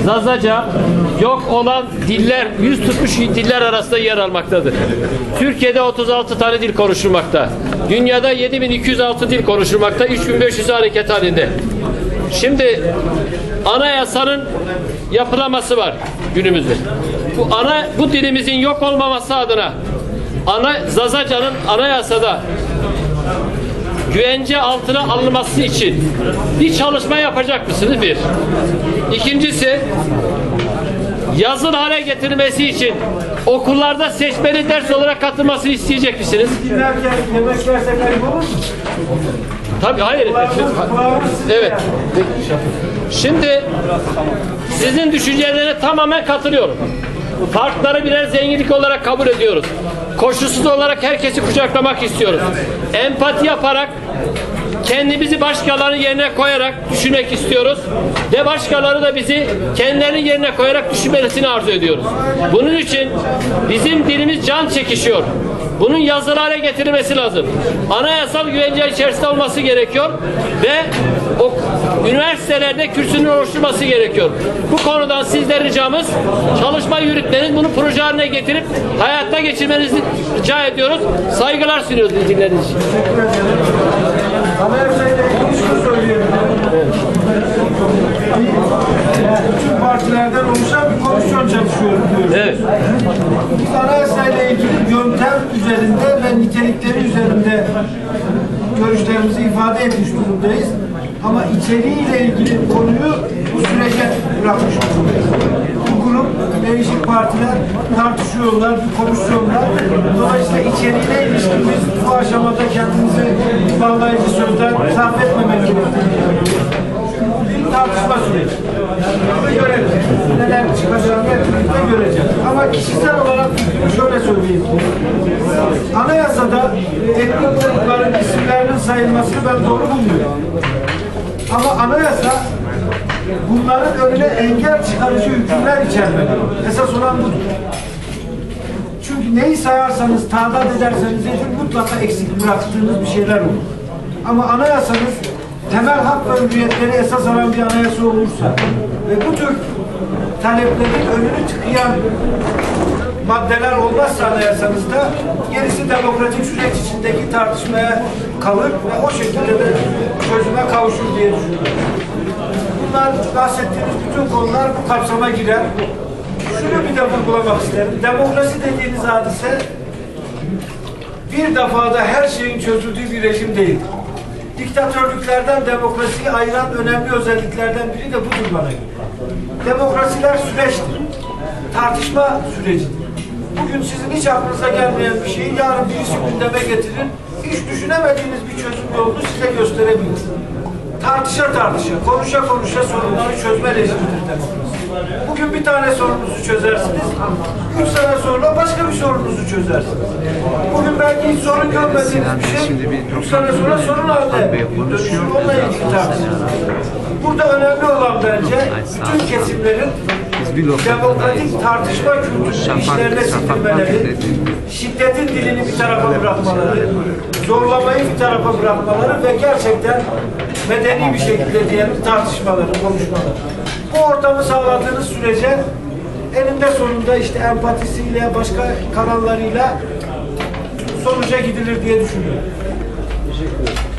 Zazaca yok olan diller, yüz tutmuş diller arasında yer almaktadır. Türkiye'de 36 tane dil konuşulmakta. Dünyada 7206 dil konuşulmakta. 3500 hareket halinde. Şimdi anayasanın yapılaması var günümüzde. Bu dilimizin yok olmaması adına Zazaca'nın anayasada güvence altına alınması için bir çalışma yapacak mısınız? Bir. İkincisi, yazılı hale getirilmesi için okullarda seçmeli ders olarak katılmasını isteyecek misiniz? Dinlerken yemek versek ayıp olur mu? Tabii, hayır. Evet. Şimdi sizin düşüncelerine tamamen katılıyorum. Farkları birer zenginlik olarak kabul ediyoruz. Koşulsuz olarak herkesi kucaklamak istiyoruz. Empati yaparak, kendimizi başkalarının yerine koyarak düşünmek istiyoruz. Ve başkaları da bizi kendilerinin yerine koyarak düşünmesini arzu ediyoruz. Bunun için bizim dilimiz can çekişiyor. Bunun yazılı hale getirilmesi lazım. Anayasal güvence içerisinde olması gerekiyor ve üniversitelerde kürsünün oluşturulması gerekiyor. Bu konudan sizden ricamız çalışma yürütmeniz, bunu proje haline getirip hayata geçirmenizi rica ediyoruz. Saygılar sunuyoruz dinlediğiniz için. Anayasayla ilgili şunu söyleyebilirim. Bütün partilerden oluşan bir komisyon çalışıyoruz diyoruz. Evet. Biz anayasayla ilgili yöntem üzerinde ve nitelikleri üzerinde görüşlerimizi ifade etmiş durumdayız. Ama içeriğiyle ilgili konuyu bu sürece bırakmış durumdayız. Bu grup, değişik partiler tartışıyorlar, bir komisyonlar. Dolayısıyla içeriğine ilişkin biz bu aşamada kendimizi bağlayıcı sözler sarf etmemek gerektiğini bir tartışma süreci. Ve göreceğiz. Neler çıkacağını hep birlikte göreceğiz. Ama kişisel olarak şöyle söyleyeyim. Anayasada etnik grupların isimlerinin sayılmasını ben doğru bulmuyorum. Ama anayasa bunların önüne engel çıkarıcı hükümler içermeli. Esas olan budur. Çünkü neyi sayarsanız, tadat ederseniz edin mutlaka eksik bıraktığınız bir şeyler olur. Ama anayasanız temel hak ve hürriyetleri esas alan bir anayasa olursa ve bu tür taleplerin önünü tıkayan maddeler olmazsa anayasanızda gerisi demokratik süreç içindeki tartışmaya kalır ve o şekilde de çözüme kavuşur diye düşünüyorum. Bunlar bahsettiğimiz bütün konular bu kapsama girer. Şunu bir de vurgulamak isterim. Demokrasi dediğiniz hadise bir defada her şeyin çözüldüğü bir rejim değil. Diktatörlüklerden demokrasiyi ayıran önemli özelliklerden biri de budur bana göre. Demokrasiler süreçtir. Tartışma sürecidir. Bugün sizin hiç aklınıza gelmeyen bir şeyi yarın birisi gündeme getirir. Hiç düşünemediğiniz bir çözüm yolunu size gösterebilir. Tartışa tartışa, konuşa konuşa sorunları çözme rejimidir demokrasi. Bugün bir tane sorununuzu çözersiniz, 3 sene sonra başka bir sorununuzu çözersiniz. Bugün belki hiç sorun görmediğiniz bir şey, 3 sene sonra sorun haline dönüşür, onunla ilgili tartışırız. Burada önemli olan bence bütün kesimlerin demokratik tartışma kültürünü işlerine sindirmeleri, şiddetin dilini bir tarafa bırakmaları, zorlamayı bir tarafa bırakmaları ve gerçekten medeni bir şekilde diyelim tartışmaları, konuşmaları. Bu ortamı sağladığınız sürece eninde sonunda işte empatisiyle, başka kanallarıyla sonuca gidilir diye düşünüyorum. Teşekkür ederim.